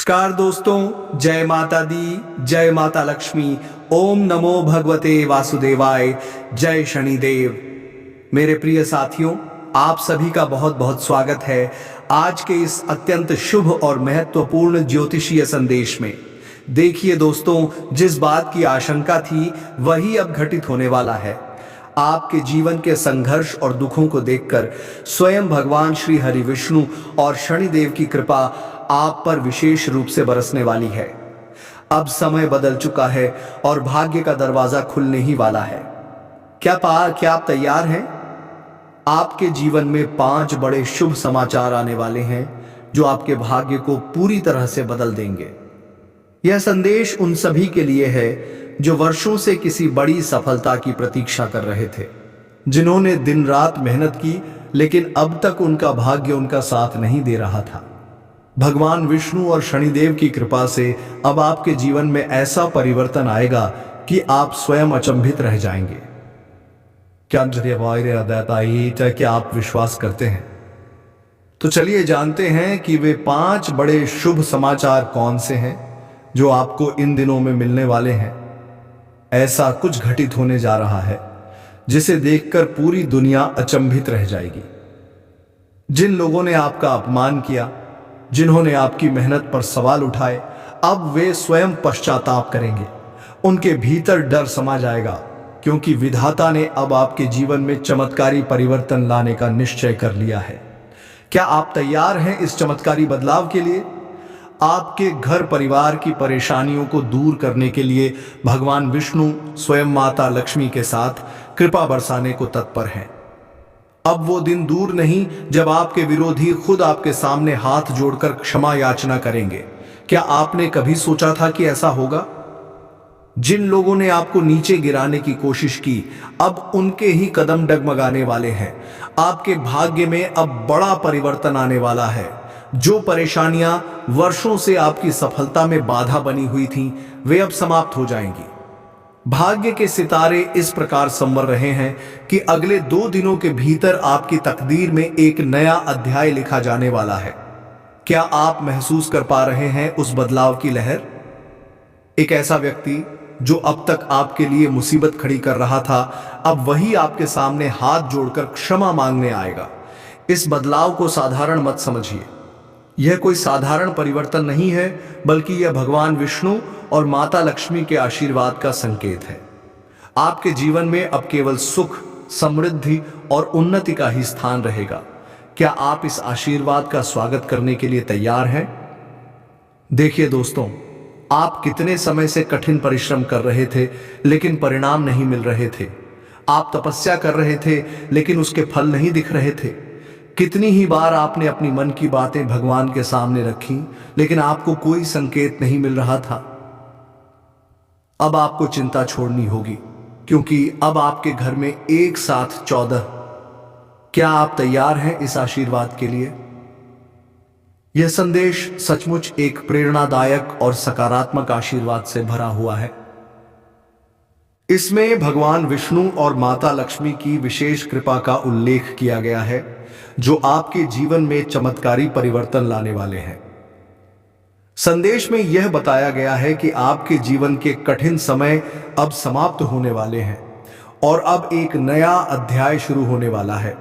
नमस्कार दोस्तों, जय माता दी, जय माता लक्ष्मी। ओम नमो भगवते वासुदेवाय। जय शनिदेव। मेरे प्रिय साथियों, आप सभी का बहुत बहुत स्वागत है आज के इस अत्यंत शुभ और महत्वपूर्ण ज्योतिषीय संदेश में। देखिए दोस्तों, जिस बात की आशंका थी वही अब घटित होने वाला है। आपके जीवन के संघर्ष और दुखों को देखकर स्वयं भगवान श्री हरि विष्णु और शनिदेव की कृपा आप पर विशेष रूप से बरसने वाली है। अब समय बदल चुका है और भाग्य का दरवाजा खुलने ही वाला है। क्या आप तैयार हैं? आपके जीवन में 5 बड़े शुभ समाचार आने वाले हैं जो आपके भाग्य को पूरी तरह से बदल देंगे। यह संदेश उन सभी के लिए है जो वर्षों से किसी बड़ी सफलता की प्रतीक्षा कर रहे थे, जिन्होंने दिन रात मेहनत की लेकिन अब तक उनका भाग्य उनका साथ नहीं दे रहा था। भगवान विष्णु और शनिदेव की कृपा से अब आपके जीवन में ऐसा परिवर्तन आएगा कि आप स्वयं अचंभित रह जाएंगे। क्या आप विश्वास करते हैं? तो चलिए जानते हैं कि वे 5 बड़े शुभ समाचार कौन से हैं जो आपको इन दिनों में मिलने वाले हैं। ऐसा कुछ घटित होने जा रहा है जिसे देखकर पूरी दुनिया अचंभित रह जाएगी। जिन लोगों ने आपका अपमान किया, जिन्होंने आपकी मेहनत पर सवाल उठाए, अब वे स्वयं पश्चाताप करेंगे। उनके भीतर डर समा जाएगा क्योंकि विधाता ने अब आपके जीवन में चमत्कारी परिवर्तन लाने का निश्चय कर लिया है। क्या आप तैयार हैं इस चमत्कारी बदलाव के लिए? आपके घर परिवार की परेशानियों को दूर करने के लिए भगवान विष्णु स्वयं माता लक्ष्मी के साथ कृपा बरसाने को तत्पर हैं। अब वो दिन दूर नहीं जब आपके विरोधी खुद आपके सामने हाथ जोड़कर क्षमा याचना करेंगे। क्या आपने कभी सोचा था कि ऐसा होगा? जिन लोगों ने आपको नीचे गिराने की कोशिश की, अब उनके ही कदम डगमगाने वाले हैं। आपके भाग्य में अब बड़ा परिवर्तन आने वाला है। जो परेशानियां वर्षों से आपकी सफलता में बाधा बनी हुई थीं, वे अब समाप्त हो जाएंगी। भाग्य के सितारे इस प्रकार संवर रहे हैं कि अगले 2 दिनों के भीतर आपकी तकदीर में एक नया अध्याय लिखा जाने वाला है। क्या आप महसूस कर पा रहे हैं उस बदलाव की लहर? एक ऐसा व्यक्ति जो अब तक आपके लिए मुसीबत खड़ी कर रहा था, अब वही आपके सामने हाथ जोड़कर क्षमा मांगने आएगा। इस बदलाव को साधारण मत समझिए। यह कोई साधारण परिवर्तन नहीं है, बल्कि यह भगवान विष्णु और माता लक्ष्मी के आशीर्वाद का संकेत है। आपके जीवन में अब केवल सुख, समृद्धि और उन्नति का ही स्थान रहेगा। क्या आप इस आशीर्वाद का स्वागत करने के लिए तैयार हैं? देखिए दोस्तों, आप कितने समय से कठिन परिश्रम कर रहे थे लेकिन परिणाम नहीं मिल रहे थे। आप तपस्या कर रहे थे लेकिन उसके फल नहीं दिख रहे थे। कितनी ही बार आपने अपनी मन की बातें भगवान के सामने रखी लेकिन आपको कोई संकेत नहीं मिल रहा था। अब आपको चिंता छोड़नी होगी क्योंकि अब आपके घर में एक साथ 14। क्या आप तैयार हैं इस आशीर्वाद के लिए? यह संदेश सचमुच एक प्रेरणादायक और सकारात्मक आशीर्वाद से भरा हुआ है। इसमें भगवान विष्णु और माता लक्ष्मी की विशेष कृपा का उल्लेख किया गया है जो आपके जीवन में चमत्कारी परिवर्तन लाने वाले हैं। संदेश में यह बताया गया है कि आपके जीवन के कठिन समय अब समाप्त होने वाले हैं और अब एक नया अध्याय शुरू होने वाला है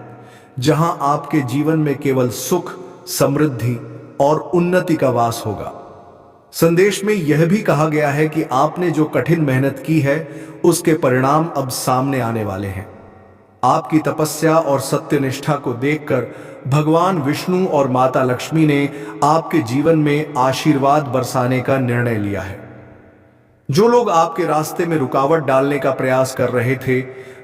जहां आपके जीवन में केवल सुख, समृद्धि और उन्नति का वास होगा। संदेश में यह भी कहा गया है कि आपने जो कठिन मेहनत की है उसके परिणाम अब सामने आने वाले हैं। आपकी तपस्या और सत्यनिष्ठा को देखकर भगवान विष्णु और माता लक्ष्मी ने आपके जीवन में आशीर्वाद बरसाने का निर्णय लिया है। जो लोग आपके रास्ते में रुकावट डालने का प्रयास कर रहे थे,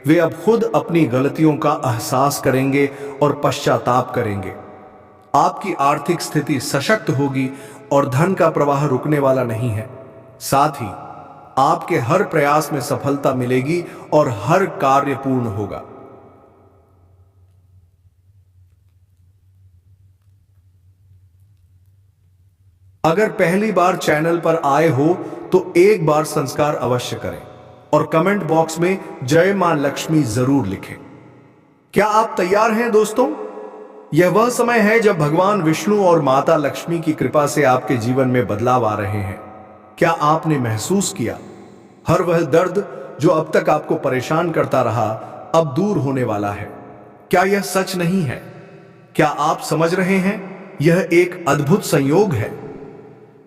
वे अब खुद अपनी गलतियों का एहसास करेंगे और पश्चाताप करेंगे। आपकी आर्थिक स्थिति सशक्त होगी और धन का प्रवाह रुकने वाला नहीं है। साथ ही आपके हर प्रयास में सफलता मिलेगी और हर कार्य पूर्ण होगा। अगर पहली बार चैनल पर आए हो तो एक बार संस्कार अवश्य करें और कमेंट बॉक्स में जय मां लक्ष्मी जरूर लिखें। क्या आप तैयार हैं दोस्तों? यह वह समय है जब भगवान विष्णु और माता लक्ष्मी की कृपा से आपके जीवन में बदलाव आ रहे हैं। क्या आपने महसूस किया हर वह दर्द जो अब तक आपको परेशान करता रहा अब दूर होने वाला है? क्या यह सच नहीं है? क्या आप समझ रहे हैं यह एक अद्भुत संयोग है?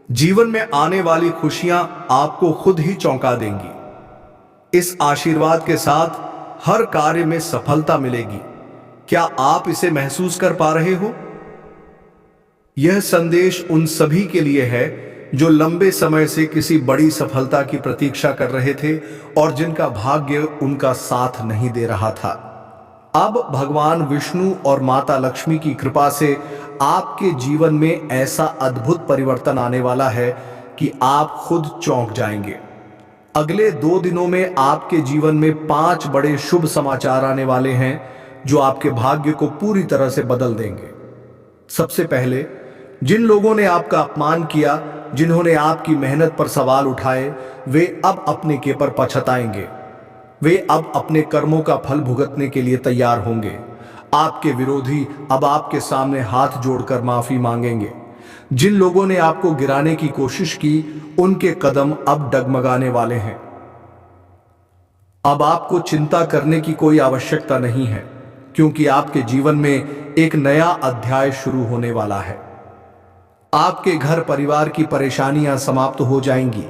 जीवन में आने वाली खुशियां आपको खुद ही चौंका देंगी। इस आशीर्वाद के साथ हर कार्य में सफलता मिलेगी। क्या आप इसे महसूस कर पा रहे हो? यह संदेश उन सभी के लिए है जो लंबे समय से किसी बड़ी सफलता की प्रतीक्षा कर रहे थे और जिनका भाग्य उनका साथ नहीं दे रहा था। अब भगवान विष्णु और माता लक्ष्मी की कृपा से आपके जीवन में ऐसा अद्भुत परिवर्तन आने वाला है कि आप खुद चौंक जाएंगे। अगले 2 दिनों में आपके जीवन में 5 बड़े शुभ समाचार आने वाले हैं जो आपके भाग्य को पूरी तरह से बदल देंगे। सबसे पहले, जिन लोगों ने आपका अपमान किया, जिन्होंने आपकी मेहनत पर सवाल उठाए, वे अब अपने के पर पछताएंगे। वे अब अपने कर्मों का फल भुगतने के लिए तैयार होंगे। आपके विरोधी अब आपके सामने हाथ जोड़कर माफी मांगेंगे। जिन लोगों ने आपको गिराने की कोशिश की, उनके कदम अब डगमगाने वाले हैं। अब आपको चिंता करने की कोई आवश्यकता नहीं है, क्योंकि आपके जीवन में एक नया अध्याय शुरू होने वाला है। आपके घर परिवार की परेशानियां समाप्त हो जाएंगी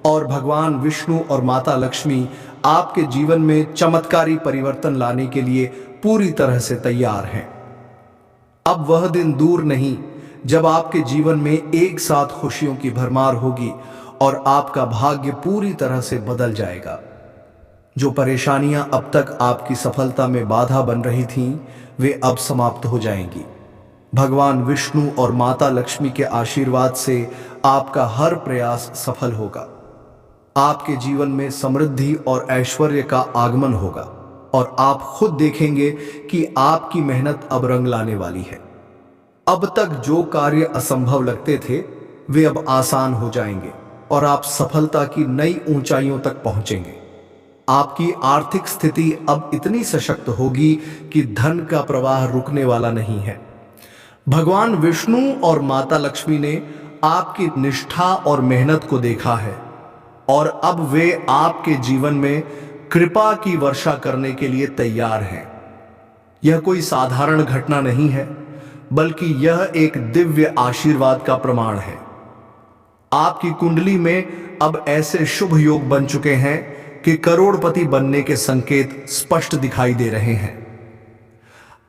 और भगवान विष्णु और माता लक्ष्मी आपके जीवन में चमत्कारी परिवर्तन लाने के लिए पूरी तरह से तैयार हैं। अब वह दिन दूर नहीं जब आपके जीवन में एक साथ खुशियों की भरमार होगी और आपका भाग्य पूरी तरह से बदल जाएगा। जो परेशानियां अब तक आपकी सफलता में बाधा बन रही थीं, वे अब समाप्त हो जाएंगी। भगवान विष्णु और माता लक्ष्मी के आशीर्वाद से आपका हर प्रयास सफल होगा। आपके जीवन में समृद्धि और ऐश्वर्य का आगमन होगा और आप खुद देखेंगे कि आपकी मेहनत अब रंग लाने वाली है। अब तक जो कार्य असंभव लगते थे, वे अब आसान हो जाएंगे और आप सफलता की नई ऊंचाइयों तक पहुंचेंगे। आपकी आर्थिक स्थिति अब इतनी सशक्त होगी कि धन का प्रवाह रुकने वाला नहीं है। भगवान विष्णु और माता लक्ष्मी ने आपकी निष्ठा और मेहनत को देखा है और अब वे आपके जीवन में कृपा की वर्षा करने के लिए तैयार हैं। यह कोई साधारण घटना नहीं है, बल्कि यह एक दिव्य आशीर्वाद का प्रमाण है। आपकी कुंडली में अब ऐसे शुभ योग बन चुके हैं कि करोड़पति बनने के संकेत स्पष्ट दिखाई दे रहे हैं।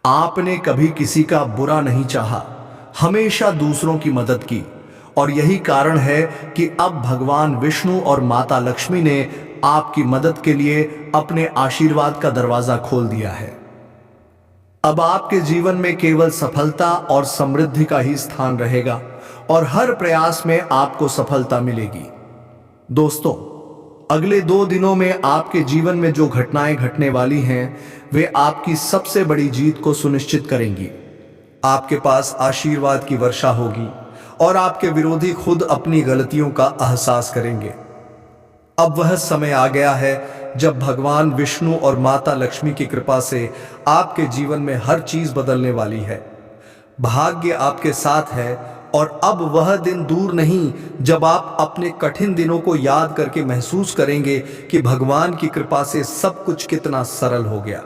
आपने कभी किसी का बुरा नहीं चाहा, हमेशा दूसरों की मदद की और यही कारण है कि अब भगवान विष्णु और माता लक्ष्मी ने आपकी मदद के लिए अपने आशीर्वाद का दरवाजा खोल दिया है। अब आपके जीवन में केवल सफलता और समृद्धि का ही स्थान रहेगा और हर प्रयास में आपको सफलता मिलेगी। दोस्तों, अगले 2 दिनों में आपके जीवन में जो घटनाएं घटने वाली हैं, वे आपकी सबसे बड़ी जीत को सुनिश्चित करेंगी। आपके पास आशीर्वाद की वर्षा होगी और आपके विरोधी खुद अपनी गलतियों का एहसास करेंगे। अब वह समय आ गया है जब भगवान विष्णु और माता लक्ष्मी की कृपा से आपके जीवन में हर चीज बदलने वाली है। भाग्य आपके साथ है और अब वह दिन दूर नहीं जब आप अपने कठिन दिनों को याद करके महसूस करेंगे कि भगवान की कृपा से सब कुछ कितना सरल हो गया।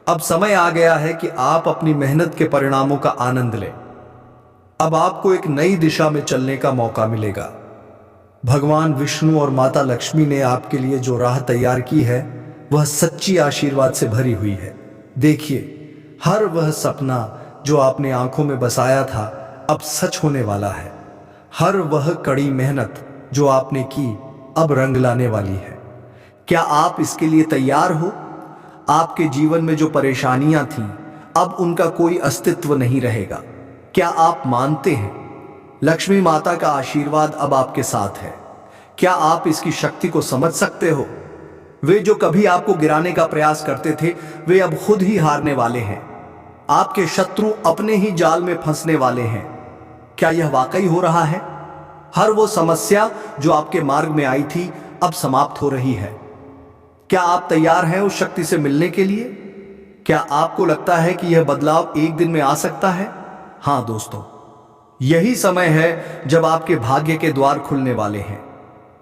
अब समय आ गया है कि आप अपनी मेहनत के परिणामों का आनंद लें। अब आपको एक नई दिशा में चलने का मौका मिलेगा। भगवान विष्णु और माता लक्ष्मी ने आपके लिए जो राह तैयार की है, वह सच्ची आशीर्वाद से भरी हुई है। देखिए, हर वह सपना जो आपने आंखों में बसाया था, अब सच होने वाला है। हर वह कड़ी मेहनत जो आपने की, अब रंग लाने वाली है। क्या आप इसके लिए तैयार हो? आपके जीवन में जो परेशानियां थीं, अब उनका कोई अस्तित्व नहीं रहेगा। क्या आप मानते हैं लक्ष्मी माता का आशीर्वाद अब आपके साथ है? क्या आप इसकी शक्ति को समझ सकते हो? वे जो कभी आपको गिराने का प्रयास करते थे, वे अब खुद ही हारने वाले हैं। आपके शत्रु अपने ही जाल में फंसने वाले हैं। क्या यह वाकई हो रहा है? हर वो समस्या जो आपके मार्ग में आई थी, अब समाप्त हो रही है। क्या आप तैयार हैं उस शक्ति से मिलने के लिए? क्या आपको लगता है कि यह बदलाव एक दिन में आ सकता है? हाँ दोस्तों, यही समय है जब आपके भाग्य के द्वार खुलने वाले हैं।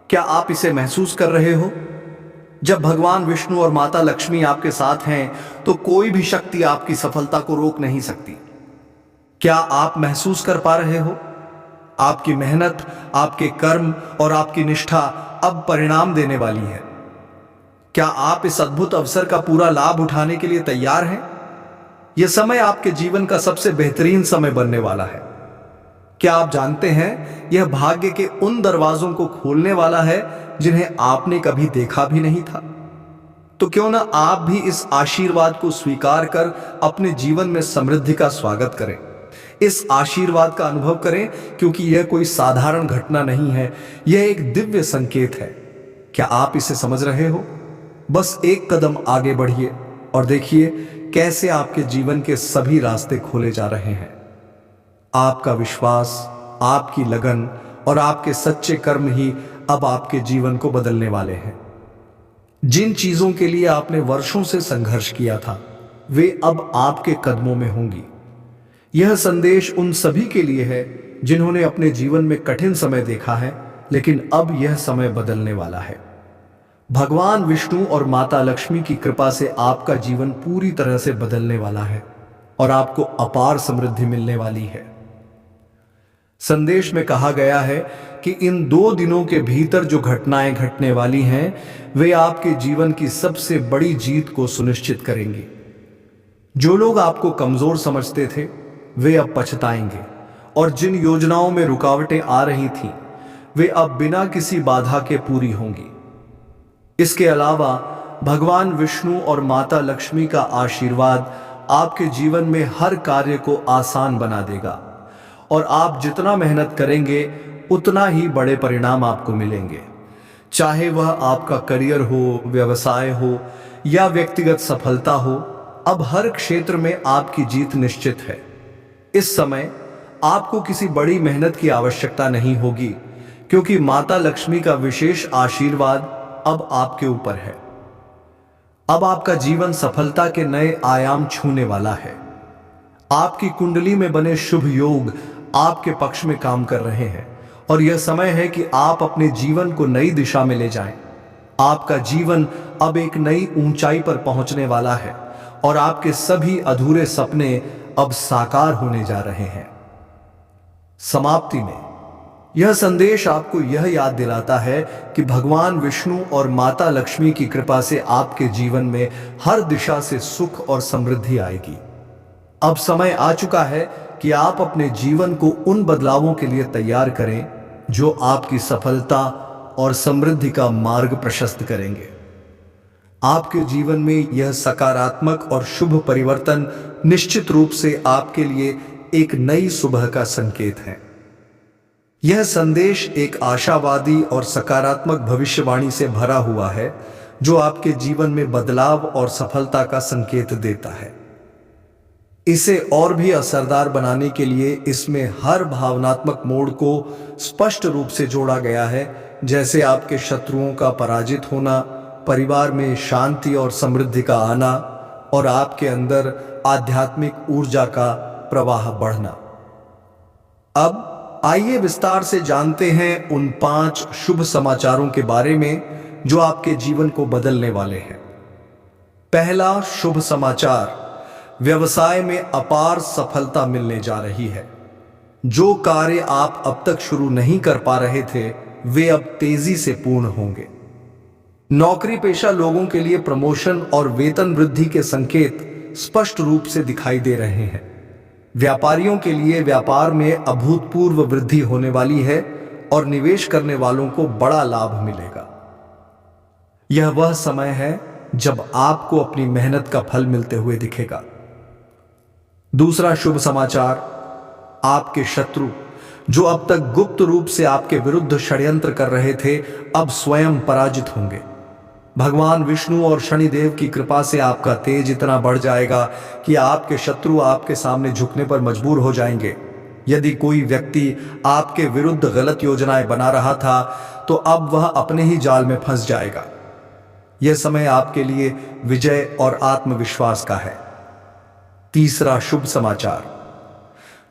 क्या आप इसे महसूस कर रहे हो? जब भगवान विष्णु और माता लक्ष्मी आपके साथ हैं तो कोई भी शक्ति आपकी सफलता को रोक नहीं सकती। क्या आप महसूस कर पा रहे हो? आपकी मेहनत, आपके कर्म और आपकी निष्ठा अब परिणाम देने वाली है। क्या आप इस अद्भुत अवसर का पूरा लाभ उठाने के लिए तैयार हैं? यह समय आपके जीवन का सबसे बेहतरीन समय बनने वाला है। क्या आप जानते हैं, यह भाग्य के उन दरवाजों को खोलने वाला है जिन्हें आपने कभी देखा भी नहीं था। तो क्यों ना आप भी इस आशीर्वाद को स्वीकार कर अपने जीवन में समृद्धि का स्वागत करें, इस आशीर्वाद का अनुभव करें, क्योंकि यह कोई साधारण घटना नहीं है, यह एक दिव्य संकेत है। क्या आप इसे समझ रहे हो? बस एक कदम आगे बढ़िए और देखिए कैसे आपके जीवन के सभी रास्ते खोले जा रहे हैं। आपका विश्वास, आपकी लगन और आपके सच्चे कर्म ही अब आपके जीवन को बदलने वाले हैं। जिन चीजों के लिए आपने वर्षों से संघर्ष किया था, वे अब आपके कदमों में होंगी। यह संदेश उन सभी के लिए है जिन्होंने अपने जीवन में कठिन समय देखा है, लेकिन अब यह समय बदलने वाला है। भगवान विष्णु और माता लक्ष्मी की कृपा से आपका जीवन पूरी तरह से बदलने वाला है और आपको अपार समृद्धि मिलने वाली है। संदेश में कहा गया है कि इन 2 दिनों के भीतर जो घटनाएं घटने वाली हैं, वे आपके जीवन की सबसे बड़ी जीत को सुनिश्चित करेंगी। जो लोग आपको कमजोर समझते थे, वे अब पछताएंगे और जिन योजनाओं में रुकावटें आ रही थीं, वे अब बिना किसी बाधा के पूरी होंगी। इसके अलावा भगवान विष्णु और माता लक्ष्मी का आशीर्वाद आपके जीवन में हर कार्य को आसान बना देगा और आप जितना मेहनत करेंगे उतना ही बड़े परिणाम आपको मिलेंगे। चाहे वह आपका करियर हो, व्यवसाय हो या व्यक्तिगत सफलता हो, अब हर क्षेत्र में आपकी जीत निश्चित है। इस समय आपको किसी बड़ी मेहनत की आवश्यकता नहीं होगी, क्योंकि माता लक्ष्मी का विशेष आशीर्वाद अब आपके ऊपर है। अब आपका जीवन सफलता के नए आयाम छूने वाला है। आपकी कुंडली में बने शुभ योग आपके पक्ष में काम कर रहे हैं और यह समय है कि आप अपने जीवन को नई दिशा में ले जाएं। आपका जीवन अब एक नई ऊंचाई पर पहुंचने वाला है और आपके सभी अधूरे सपने अब साकार होने जा रहे हैं। समाप्ति में यह संदेश आपको यह याद दिलाता है कि भगवान विष्णु और माता लक्ष्मी की कृपा से आपके जीवन में हर दिशा से सुख और समृद्धि आएगी। अब समय आ चुका है कि आप अपने जीवन को उन बदलावों के लिए तैयार करें जो आपकी सफलता और समृद्धि का मार्ग प्रशस्त करेंगे। आपके जीवन में यह सकारात्मक और शुभ परिवर्तन निश्चित रूप से आपके लिए एक नई सुबह का संकेत है। यह संदेश एक आशावादी और सकारात्मक भविष्यवाणी से भरा हुआ है, जो आपके जीवन में बदलाव और सफलता का संकेत देता है। इसे और भी असरदार बनाने के लिए इसमें हर भावनात्मक मोड़ को स्पष्ट रूप से जोड़ा गया है, जैसे आपके शत्रुओं का पराजित होना, परिवार में शांति और समृद्धि का आना और आपके अंदर आध्यात्मिक ऊर्जा का प्रवाह बढ़ना। अब आइए विस्तार से जानते हैं उन 5 शुभ समाचारों के बारे में जो आपके जीवन को बदलने वाले हैं। पहला शुभ समाचार, व्यवसाय में अपार सफलता मिलने जा रही है। जो कार्य आप अब तक शुरू नहीं कर पा रहे थे, वे अब तेजी से पूर्ण होंगे। नौकरी पेशा लोगों के लिए प्रमोशन और वेतन वृद्धि के संकेत स्पष्ट रूप से दिखाई दे रहे हैं। व्यापारियों के लिए व्यापार में अभूतपूर्व वृद्धि होने वाली है और निवेश करने वालों को बड़ा लाभ मिलेगा। यह वह समय है जब आपको अपनी मेहनत का फल मिलते हुए दिखेगा। दूसरा शुभ समाचार, आपके शत्रु जो अब तक गुप्त रूप से आपके विरुद्ध षड्यंत्र कर रहे थे, अब स्वयं पराजित होंगे। भगवान विष्णु और शनिदेव की कृपा से आपका तेज इतना बढ़ जाएगा कि आपके शत्रु आपके सामने झुकने पर मजबूर हो जाएंगे। यदि कोई व्यक्ति आपके विरुद्ध गलत योजनाएं बना रहा था, तो अब वह अपने ही जाल में फंस जाएगा। यह समय आपके लिए विजय और आत्मविश्वास का है। तीसरा शुभ समाचार,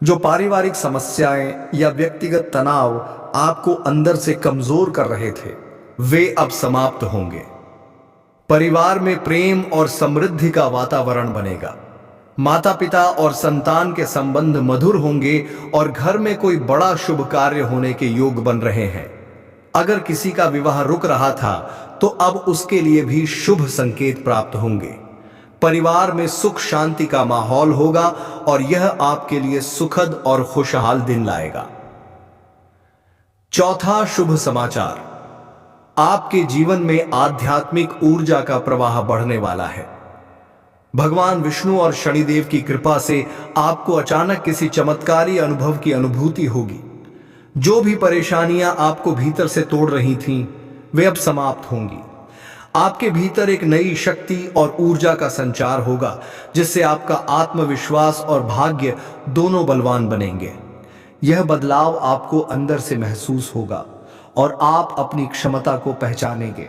जो पारिवारिक समस्याएं या व्यक्तिगत तनाव आपको अंदर से कमजोर कर रहे थे, वे अब समाप्त होंगे। परिवार में प्रेम और समृद्धि का वातावरण बनेगा। माता पिता और संतान के संबंध मधुर होंगे और घर में कोई बड़ा शुभ कार्य होने के योग बन रहे हैं। अगर किसी का विवाह रुक रहा था तो अब उसके लिए भी शुभ संकेत प्राप्त होंगे। परिवार में सुख शांति का माहौल होगा और यह आपके लिए सुखद और खुशहाल दिन लाएगा। चौथा शुभ समाचार, आपके जीवन में आध्यात्मिक ऊर्जा का प्रवाह बढ़ने वाला है। भगवान विष्णु और शनिदेव की कृपा से आपको अचानक किसी चमत्कारी अनुभव की अनुभूति होगी। जो भी परेशानियां आपको भीतर से तोड़ रही थीं, वे अब समाप्त होंगी। आपके भीतर एक नई शक्ति और ऊर्जा का संचार होगा, जिससे आपका आत्मविश्वास और भाग्य दोनों बलवान बनेंगे। यह बदलाव आपको अंदर से महसूस होगा और आप अपनी क्षमता को पहचानेंगे।